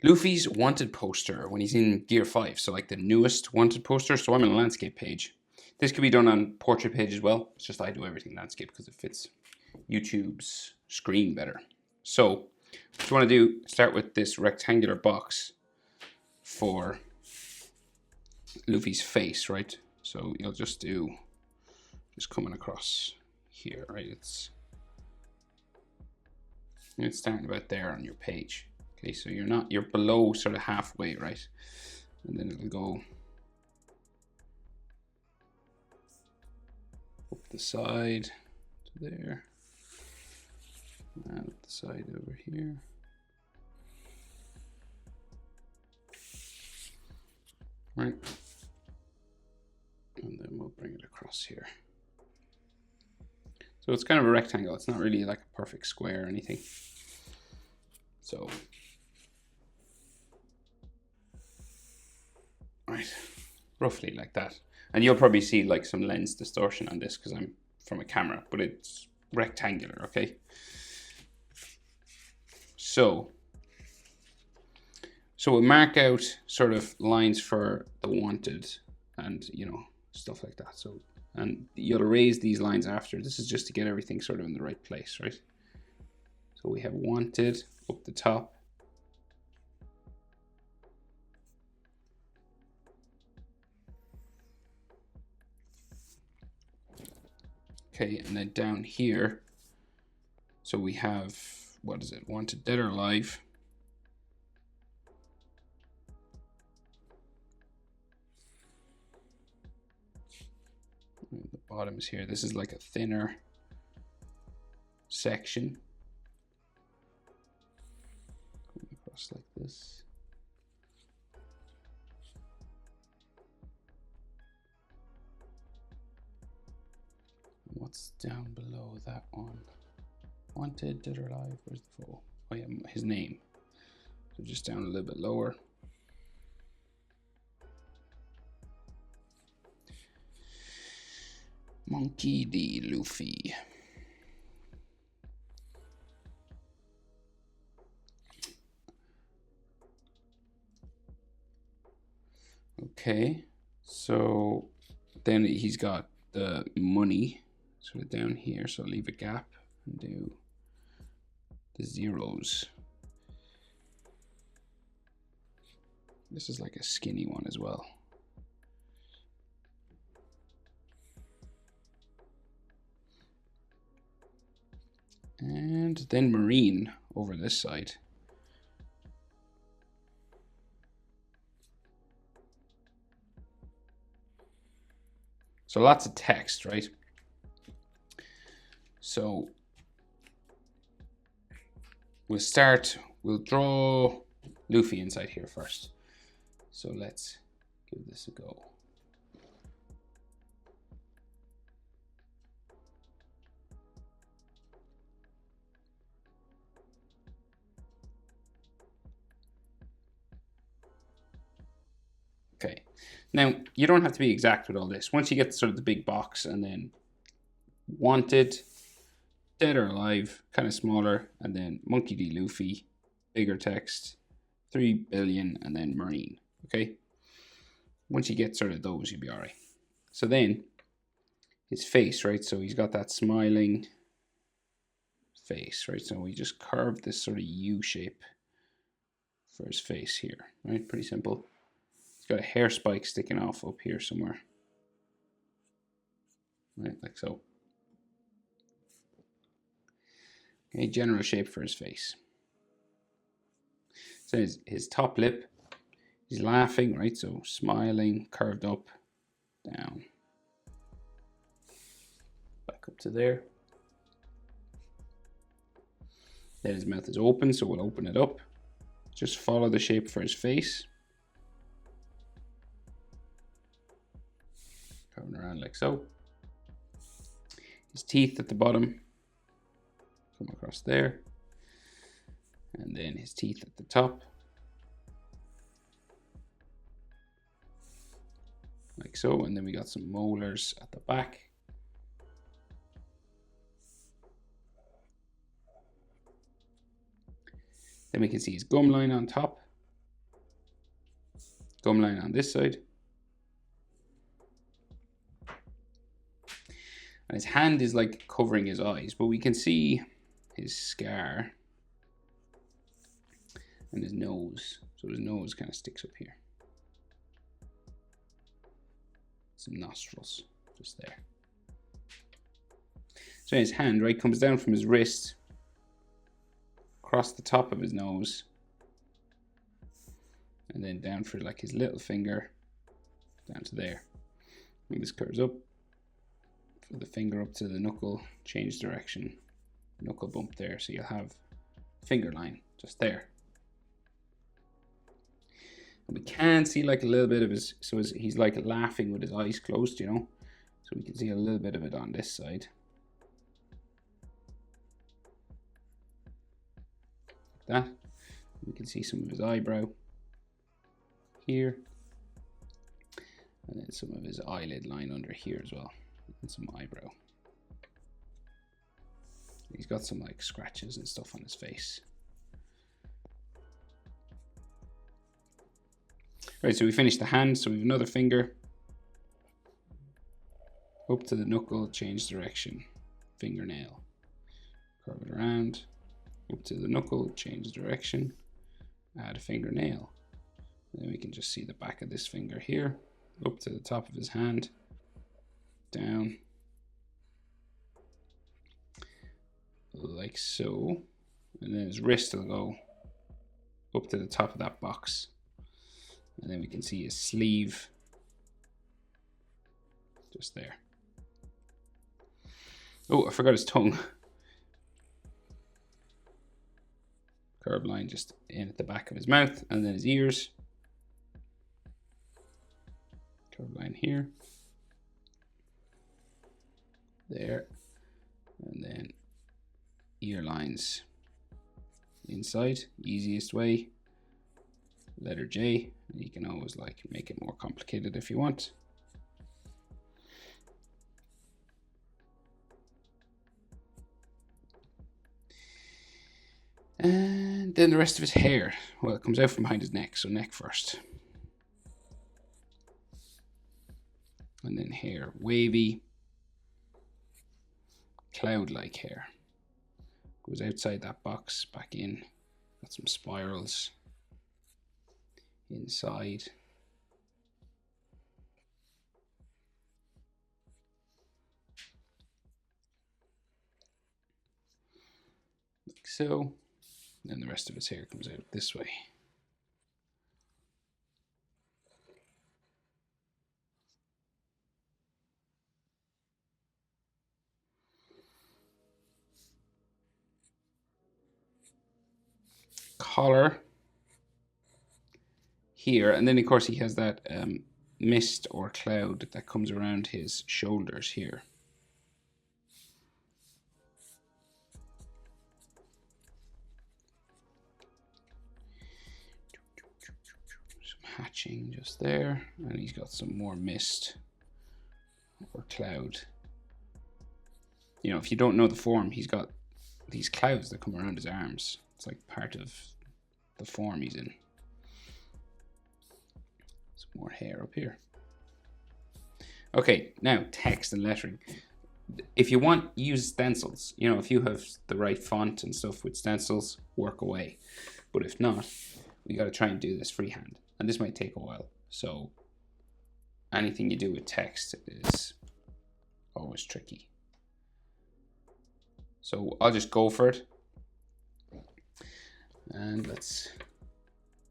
Luffy's wanted poster when he's in Gear 5, so like the newest wanted poster. So I'm in a landscape page. This could be done on portrait page as well. It's just I do everything landscape because it fits YouTube's screen better. So what you want to do, start with this rectangular box for Luffy's face, right? So you'll just coming across here, right? It's starting about there on your page. Okay, so you're below sort of halfway, right? And then it'll go up the side to there, and up the side over here. Right, and then we'll bring it across here. So it's kind of a rectangle. It's not really like a perfect square or anything. So, right, roughly like that. And you'll probably see like some lens distortion on this because I'm from a camera, but it's rectangular, okay? So we'll mark out sort of lines for the wanted and, stuff like that. So, and you'll erase these lines after. This is just to get everything sort of in the right place, right? So we have wanted up the top. Okay, and then down here, so we have, what is it? Wanted dead or alive. And the bottom is here. This is like a thinner section. Going across like this. What's down below that one? Wanted, dead or alive. Where's the photo? Oh yeah, his name. So just down a little bit lower. Monkey D. Luffy. Okay, so then he's got the money sort of down here. So I'll leave a gap and do the zeros. This is like a skinny one as well. And then marine over this side. So lots of text, right? So we'll draw Luffy inside here first. So let's give this a go. Okay, now you don't have to be exact with all this. Once you get sort of the big box and then wanted, dead or alive, kind of smaller, and then Monkey D. Luffy, bigger text, 3 billion, and then marine, okay? Once you get sort of those, you'll be all right. So then his face, right? So he's got that smiling face, right? So we just carved this sort of U shape for his face here, right? Pretty simple. Got a hair spike sticking off up here somewhere, right, like so. Okay, general shape for his face. So his top lip, he's laughing, right? So smiling, curved up, down, back up to there. Then his mouth is open, so we'll open it up. Just follow the shape for his face. Coming around like so. His teeth at the bottom come across there, and then his teeth at the top, like so. And then we got some molars at the back. Then we can see his gum line on top, gum line on this side. And his hand is like covering his eyes, but we can see his scar and his nose. So his nose kind of sticks up here. Some nostrils just there. So his hand, right, comes down from his wrist, across the top of his nose, and then down for like his little finger, down to there. And this curves up. For the finger up to the knuckle, change direction, knuckle bump there, so you'll have finger line just there. And we can see like a little bit of his, so he's like laughing with his eyes closed, you know, so we can see a little bit of it on this side. Like that. We can see some of his eyebrow here, and then some of his eyelid line under here as well. And some eyebrow. He's got some like scratches and stuff on his face. Right, so we finished the hand, so we have another finger. Up to the knuckle, change direction. Fingernail. Curve it around. Up to the knuckle, change direction. Add a fingernail. And then we can just see the back of this finger here. Up to the top of his hand. Down like so, and then his wrist will go up to the top of that box, and then we can see his sleeve just there. Oh, I forgot his tongue. Curved line just in at the back of his mouth, and then his ears. Curved line here. There, and then ear lines inside, easiest way, letter J, and you can always like make it more complicated if you want. And then the rest of his hair, well, it comes out from behind his neck, so neck first. And then hair, wavy, cloud-like hair. Goes outside that box, back in. Got some spirals inside. Like so. And the rest of his hair comes out this way. Collar here, and then of course he has that mist or cloud that comes around his shoulders here. Some hatching just there, and he's got some more mist or cloud. You know, if you don't know the form, he's got these clouds that come around his arms. It's like part of the form he's in. Some more hair up here. Okay, now text and lettering. If you want, use stencils. You know, if you have the right font and stuff with stencils, work away. But if not, we got to try and do this freehand. And this might take a while. So anything you do with text is always tricky. So I'll just go for it. And let's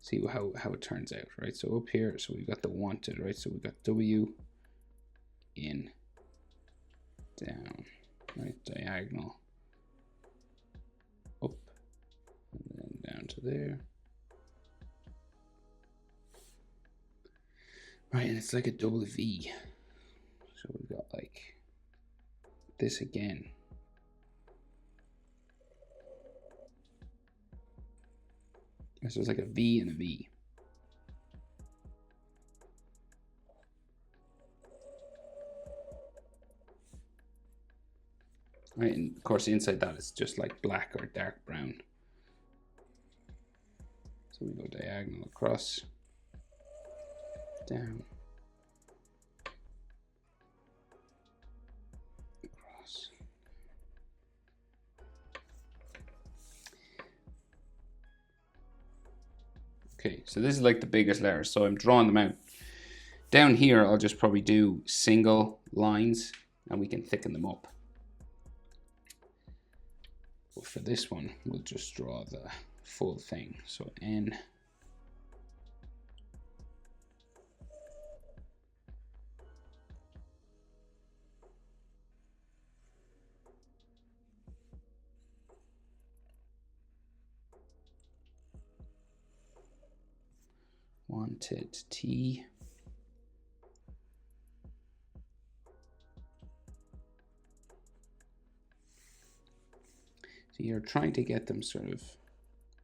see how it turns out, right? So up here, so we've got the wanted, right? So we've got W, in, down, right? Diagonal, up, and then down to there. Right, and it's like a double V. So we've got like this again. So it's like a V and a V. Right, and of course inside that is just like black or dark brown. So we go diagonal across. down, across. Okay, so this is like the biggest letters, so I'm drawing them out. Down here, I'll just probably do single lines and we can thicken them up. But for this one, we'll just draw the full thing. So N. Wanted T. So you're trying to get them sort of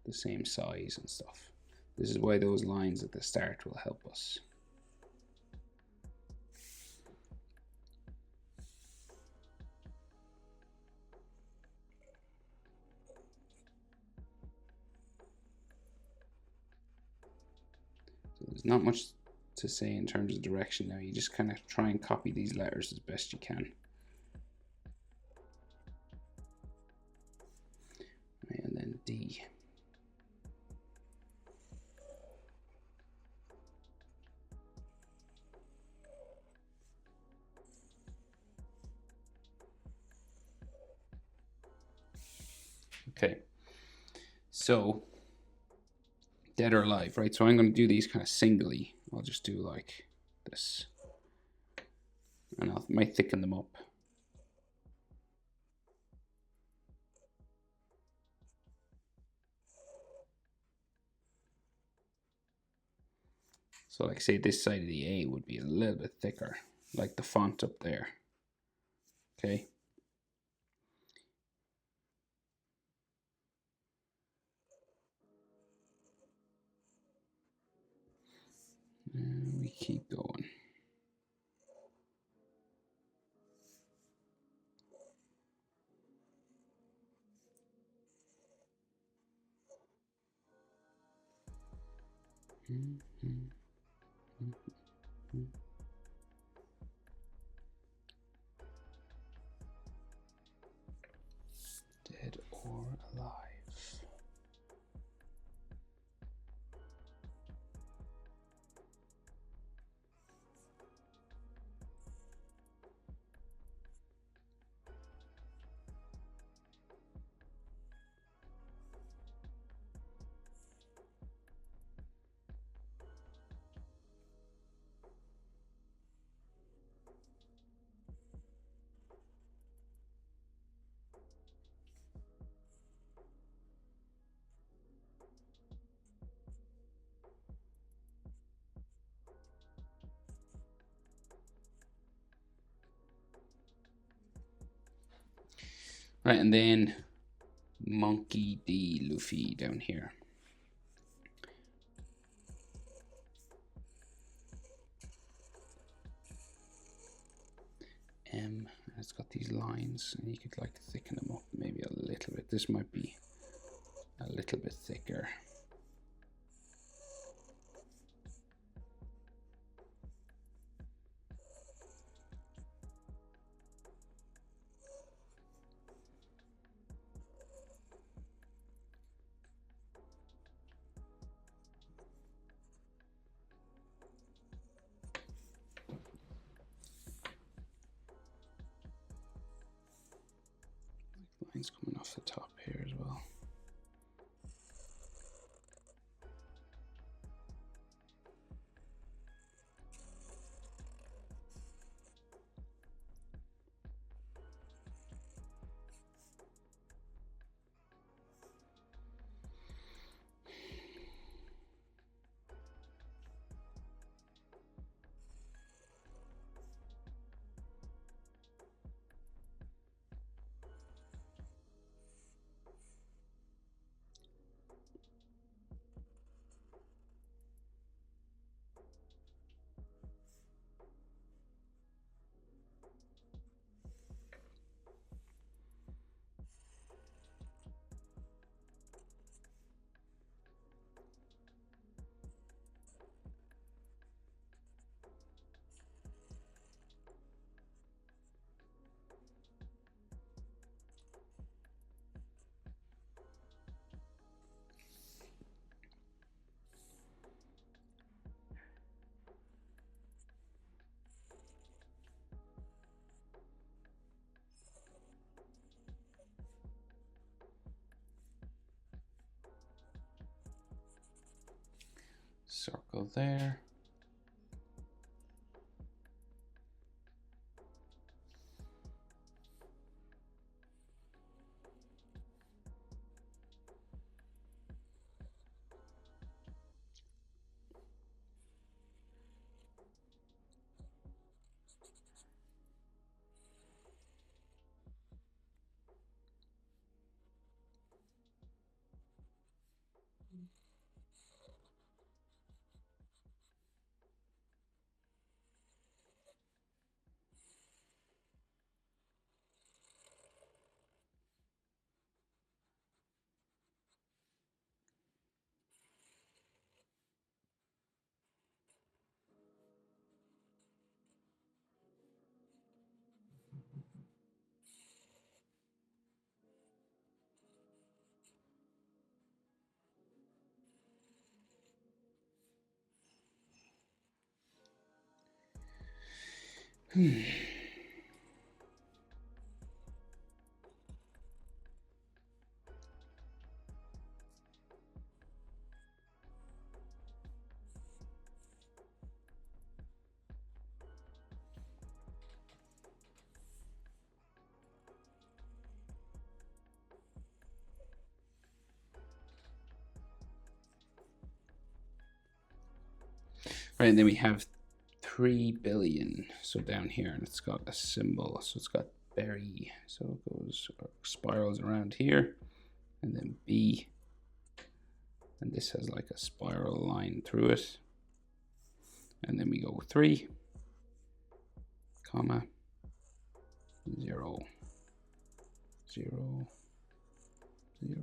the same size and stuff. This is why those lines at the start will help us. So there's not much to say in terms of direction now. You just kind of try and copy these letters as best you can. And then D. Okay, so dead or alive, right? So I'm going to do these kind of singly. I'll just do like this, and I might thicken them up. So like say this side of the A would be a little bit thicker, like the font up there. Okay. And we keep going. Dead or alive. Right, and then Monkey D. Luffy down here. M, and it's got these lines, and you could like thicken them up maybe a little bit. This might be a little bit thicker. Lines coming off the top here as well. Circle there. Right, and then we have 3 billion. So down here, and it's got a symbol. So it's got berry. So it goes spirals around here, and then B. And this has like a spiral line through it. And then we go 3, comma, 0, 0, 0.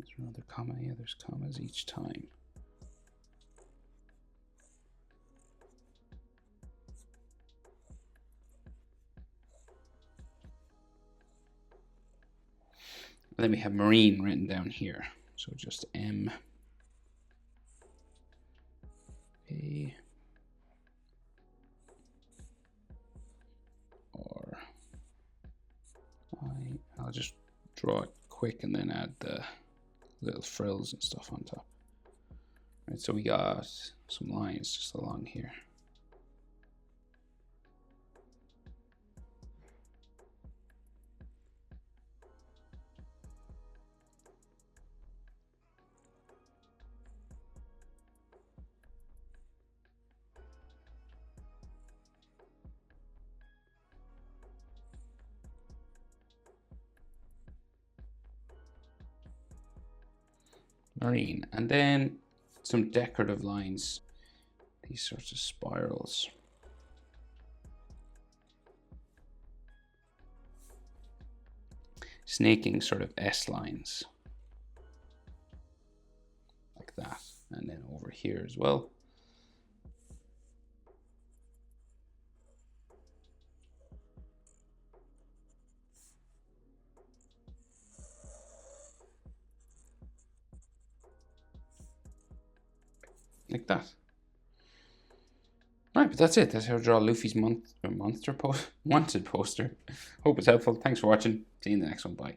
Is there another comma? Yeah, there's commas each time. And then we have marine written down here. So just M, A, R, I. I'll just draw it quick and then add the little frills and stuff on top. Right, so we got some lines just along here. Marine, and then some decorative lines, these sorts of spirals. Snaking sort of S lines, like that, and then over here as well. Like that. Right, but that's it. That's how to draw Luffy's wanted poster. Hope it's helpful. Thanks for watching. See you in the next one. Bye.